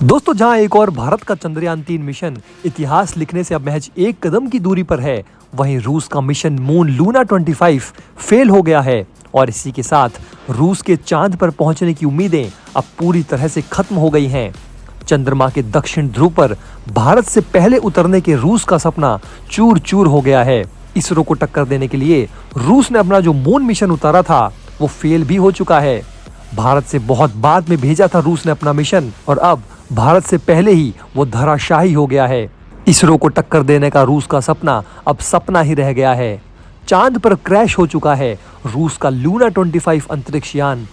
दोस्तों, जहां एक और भारत का चंद्रयान-3 मिशन इतिहास लिखने से अब महज एक कदम की दूरी पर है, वहीं रूस का मिशन मून लूना 25 फेल हो गया है और इसी के साथ रूस के चांद पर पहुंचने की उम्मीदें अब पूरी तरह से खत्म हो गई हैं। चंद्रमा के दक्षिण ध्रुव पर भारत से पहले उतरने के रूस का सपना चूर-चूर हो गया है। इसरो को टक्कर देने के लिए रूस ने अपना जो मून मिशन उतारा था, वो फेल भी हो चुका है। भारत से बहुत बाद में भेजा था रूस ने अपना मिशन और अब भारत से पहले ही वो धराशायी हो गया है। इसरो को टक्कर देने का रूस का सपना अब सपना ही रह गया है। चांद पर क्रैश हो चुका है रूस का लूना 25 अंतरिक्ष यान।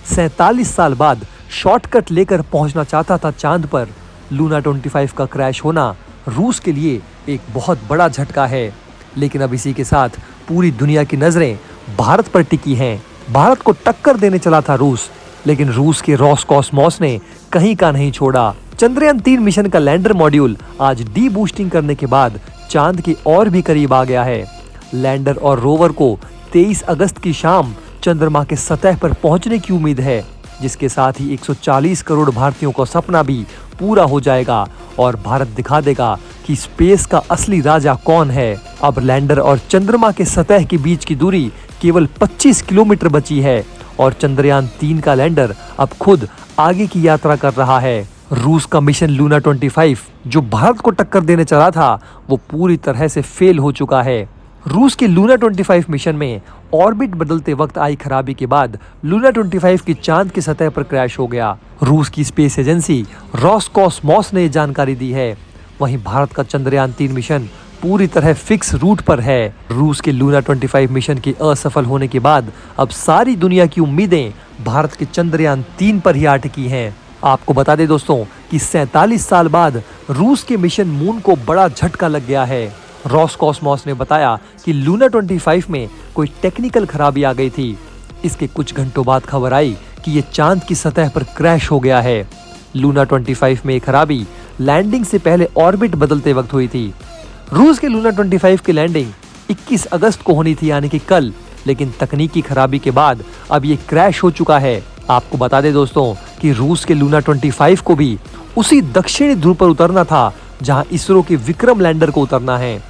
47 साल बाद शॉर्टकट लेकर पहुंचना चाहता था चांद पर। लूना 25 का क्रैश होना रूस के लिए एक बहुत बड़ा झटका है, लेकिन अब इसी के साथ पूरी दुनिया की नजरें भारत पर टिकी हैं। भारत को टक्कर देने चला था रूस, लेकिन रूस के रोसकॉसमॉस ने कहीं का नहीं छोड़ा। चंद्रयान-3 मिशन का लैंडर मॉड्यूल आज डी बूस्टिंग करने के बाद चांद के और भी करीब आ गया है। लैंडर और रोवर को 23 अगस्त की शाम चंद्रमा के सतह पर पहुंचने की उम्मीद है, जिसके साथ ही 140 करोड़ भारतीयों का सपना भी पूरा हो जाएगा और भारत दिखा देगा कि स्पेस का असली राजा कौन है। अब लैंडर और चंद्रमा के सतह के बीच की दूरी केवल 25 किलोमीटर बची है और चंद्रयान-3 का लैंडर अब खुद आगे की यात्रा कर रहा है। रूस का मिशन लूना 25 जो भारत को टक्कर देने चला था, वो पूरी तरह से फेल हो चुका है। रूस के लूना 25 मिशन में ऑर्बिट बदलते वक्त आई खराबी के बाद लूना 25 की चांद की सतह पर क्रैश हो गया। रूस की स्पेस एजेंसी रोसकॉसमॉस ने जानकारी दी है। वहीं भारत का चंद्रयान-3 मिशन पूरी तरह फिक्स रूट पर है। रूस के लूना 25 मिशन के असफल होने के बाद अब सारी दुनिया की उम्मीदें भारत के चंद्रयान-3 पर ही अटकी हैं। आपको बता दें दोस्तों कि 47 साल बाद रूस के मिशन मून को बड़ा झटका लग गया है। रोसकॉसमॉस ने बताया कि लूना 25 में कोई टेक्निकल खराबी आ गई थी। इसके कुछ घंटों बाद खबर आई कि ये चांद की सतह पर क्रैश हो गया है। लूना 25 में खराबी लैंडिंग से पहले ऑर्बिट बदलते वक्त हुई थी। रूस के लूना 25 की लैंडिंग 21 अगस्त को होनी थी, यानी कि कल, लेकिन तकनीकी खराबी के बाद अब ये क्रैश हो चुका है। आपको बता दें दोस्तों कि रूस के लूना 25 को भी उसी दक्षिणी ध्रुव पर उतरना था जहां इसरो के विक्रम लैंडर को उतरना है।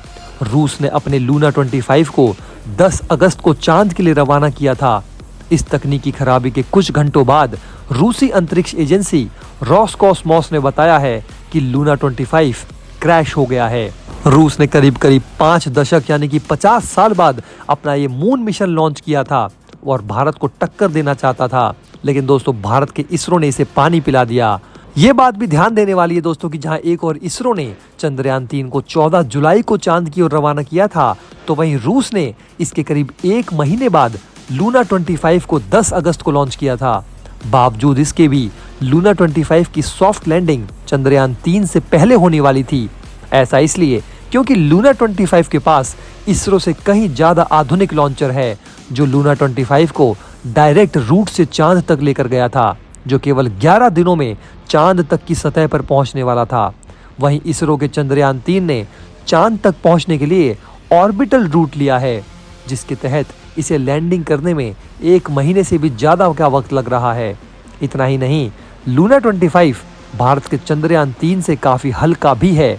रूस ने अपने लूना 25 को 10 अगस्त को चांद के लिए रवाना किया था। इस तकनीकी खराबी के कुछ घंटों बाद रूसी अंतरिक्ष एजेंसी रोसकॉसमॉस ने बताया है कि लूना 25 क्रैश हो गया है। रूस ने करीब 5 दशक यानी कि 50 साल बाद अपना ये मून मिशन लॉन्च किया था और भारत को टक्कर देना चाहता था, लेकिन दोस्तों भारत के इसरो ने इसे पानी पिला दिया। ये बात भी ध्यान देने वाली है दोस्तों कि जहां एक और इसरो ने चंद्रयान-3 को 14 जुलाई को चांद की ओर रवाना किया था, तो वहीं रूस ने इसके करीब 1 महीने बाद लूना 25 को 10 अगस्त को लॉन्च किया था। बावजूद इसके भी लूना 25 की सॉफ्ट लैंडिंग चंद्रयान-3 से पहले होने वाली थी। ऐसा इसलिए क्योंकि लूना 25 के पास इसरो से कहीं ज्यादा आधुनिक लॉन्चर है, जो लूना 25 को डायरेक्ट रूट से चांद तक लेकर गया था, जो केवल 11 दिनों में चांद तक की सतह पर पहुंचने वाला था। वहीं इसरो के चंद्रयान-3 ने चांद तक पहुंचने के लिए ऑर्बिटल रूट लिया है, जिसके तहत इसे लैंडिंग करने में 1 महीने से भी ज्यादा का वक्त लग रहा है। इतना ही नहीं, लूना 25 भारत के चंद्रयान-3 से काफी हल्का भी है।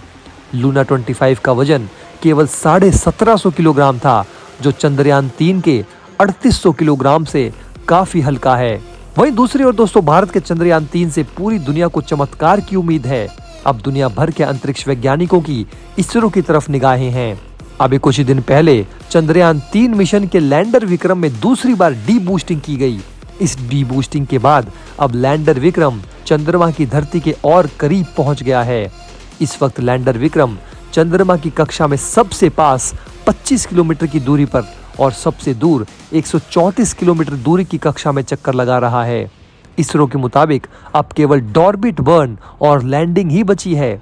लूना 25 का वजन केवल 1750 किलोग्राम था, जो चंद्रयान-3 के 3800 किलोग्राम से काफी हल्का है। वहीं दूसरी ओर दोस्तों भारत के चंद्रयान-3 से पूरी दुनिया को चमत्कार की उम्मीद है। अब दुनिया भर के अंतरिक्ष वैज्ञानिकों की इसरो की तरफ निगाहें हैं। अभी कुछ ही दिन पहले चंद्रयान-3 मिशन के लैंडर विक्रम में दूसरी बार डी बूस्टिंग की गई। इस डी बूस्टिंग के बाद अब लैंडर विक्रम चंद्रमा की धरती के और करीब पहुंच गया है। इस वक्त लैंडर विक्रम चंद्रमा की कक्षा में सबसे पास 25 किलोमीटर की दूरी पर और सबसे दूर 134 किलोमीटर दूरी की कक्षा में चक्कर लगा रहा है। इसरो के मुताबिक अब केवल डॉर्बिट बर्न और लैंडिंग ही बची है।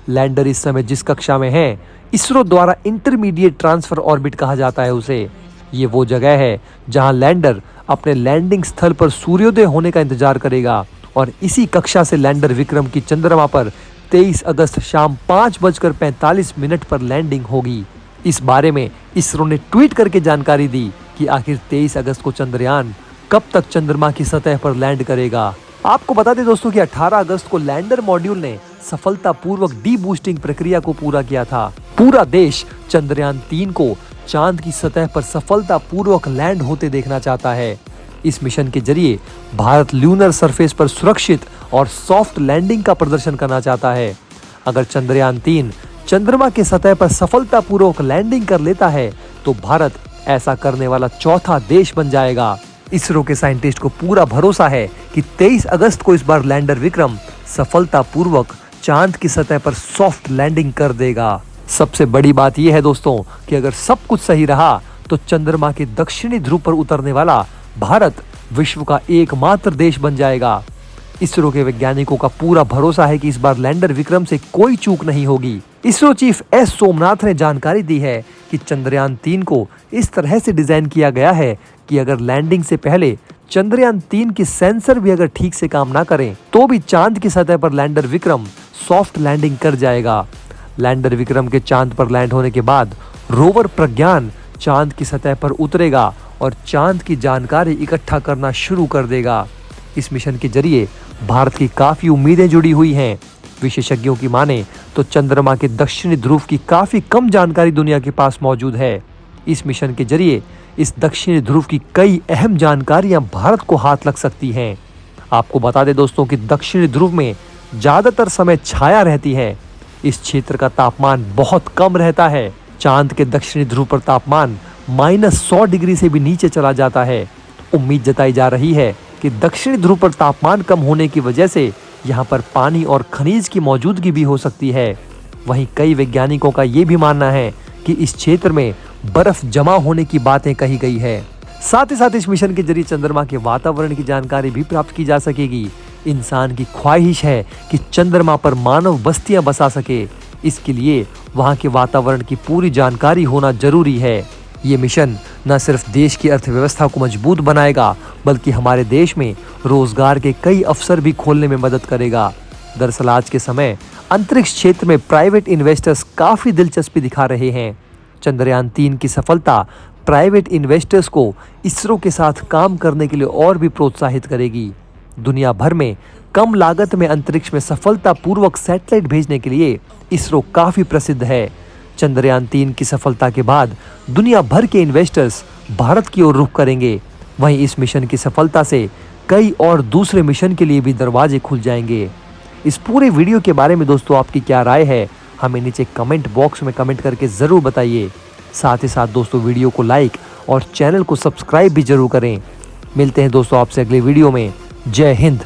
लैंडर इस समय जिस कक्षा में है, इसरो द्वारा इंटरमीडिएट ट्रांसफर ऑर्बिट कहा जाता है उसे। ये वो जगह है जहां लैंडर अपने लैंडिंग स्थल पर सूर्योदय होने का इंतजार करेगा और इसी कक्षा से लैंडर विक्रम की चंद्रमा पर 23 अगस्त शाम 5:45 पर लैंडिंग होगी। इस बारे में इसरो ने ट्वीट करके जानकारी दी कि आखिर 23 अगस्त को चंद्रयान कब तक चंद्रमा की सतह पर लैंड करेगा। आपको बता दें दोस्तों कि 18 अगस्त को लैंडर मॉड्यूल ने सफलतापूर्वक डी बूस्टिंग प्रक्रिया को पूरा किया था। पूरा देश चंद्रयान 3 को चांद की सतह पर सफलतापूर्वक लैंड होते देखना चाहता है। इस मिशन के जरिए भारत ल्यूनर सरफेस पर सुरक्षित और सॉफ्ट लैंडिंग का प्रदर्शन करना चाहता है। अगर चंद्रयान 3 चंद्रमा के सतह पर सफलतापूर्वक लैंडिंग कर लेता है तो भारत ऐसा करने वाला चौथा देश बन जाएगा। इसरो के साइंटिस्ट को पूरा भरोसा है कि 23 अगस्त को इस बार लैंडर विक्रम सफलतापूर्वक चांद की सतह पर सॉफ्ट लैंडिंग कर देगा। सबसे बड़ी बात यह है दोस्तों कि अगर सब कुछ सही रहा तो चंद्रमा के दक्षिणी ध्रुव पर उतरने वाला भारत विश्व का एकमात्र देश बन जाएगा। इसरो के वैज्ञानिकों का पूरा भरोसा है कि इस बार लैंडर विक्रम से कोई चूक नहीं होगी। इसरो चीफ एस सोमनाथ ने जानकारी दी है कि चंद्रयान 3 को इस तरह से डिजाइन किया गया है कि अगर लैंडिंग से पहले चंद्रयान 3 की सेंसर भी अगर ठीक से काम ना करें तो भी चांद की सतह पर लैंडर विक्रम सॉफ्ट लैंडिंग कर जाएगा। लैंडर विक्रम के चांद पर लैंड होने के बाद रोवर प्रज्ञान चांद की सतह पर उतरेगा और चांद की जानकारी इकट्ठा करना शुरू कर देगा। इस मिशन के जरिए भारत की काफी उम्मीदें जुड़ी हुई हैं। विशेषज्ञों की माने तो चंद्रमा के दक्षिणी ध्रुव की काफी कम जानकारी दुनिया के पास मौजूद है। इस मिशन के जरिए इस दक्षिणी ध्रुव की कई अहम जानकारियां भारत को हाथ लग सकती हैं। आपको बता दें दोस्तों कि दक्षिणी ध्रुव में ज्यादातर समय छाया रहती है। इस क्षेत्र का तापमान बहुत कम रहता है। चांद के दक्षिणी ध्रुव पर तापमान -100 डिग्री से भी नीचे चला जाता है। उम्मीद जताई जा रही है कि दक्षिणी ध्रुव पर तापमान कम होने की वजह से यहाँ पर पानी और खनिज की मौजूदगी भी हो सकती है। वहीं कई वैज्ञानिकों का ये भी मानना है कि इस क्षेत्र में बर्फ जमा होने की बातें कही गई है। साथ ही साथ इस मिशन के जरिए चंद्रमा के वातावरण की जानकारी भी प्राप्त की जा सकेगी। इंसान की ख्वाहिश है कि चंद्रमा पर मानव बस्तियां बसा सके। इसके लिए वहां के वातावरण की पूरी जानकारी होना जरूरी है। ये मिशन न सिर्फ देश की अर्थव्यवस्था को मजबूत बनाएगा बल्कि हमारे देश में रोजगार के कई अवसर भी खोलने में मदद करेगा। दरअसल आज के समय अंतरिक्ष क्षेत्र में प्राइवेट इन्वेस्टर्स काफी दिलचस्पी दिखा रहे हैं। चंद्रयान 3 की सफलता प्राइवेट इन्वेस्टर्स को इसरो के साथ काम करने के लिए और भी प्रोत्साहित करेगी। दुनिया भर में कम लागत में अंतरिक्ष में सफलतापूर्वक सैटेलाइट भेजने के लिए इसरो काफी प्रसिद्ध है। चंद्रयान 3 की सफलता के बाद दुनिया भर के इन्वेस्टर्स भारत की ओर रुख करेंगे। वहीं इस मिशन की सफलता से कई और दूसरे मिशन के लिए भी दरवाजे खुल जाएंगे। इस पूरे वीडियो के बारे में दोस्तों आपकी क्या राय है, हमें नीचे कमेंट बॉक्स में कमेंट करके ज़रूर बताइए। साथ ही साथ दोस्तों वीडियो को लाइक और चैनल को सब्सक्राइब भी जरूर करें। मिलते हैं दोस्तों आपसे अगले वीडियो में। जय हिंद।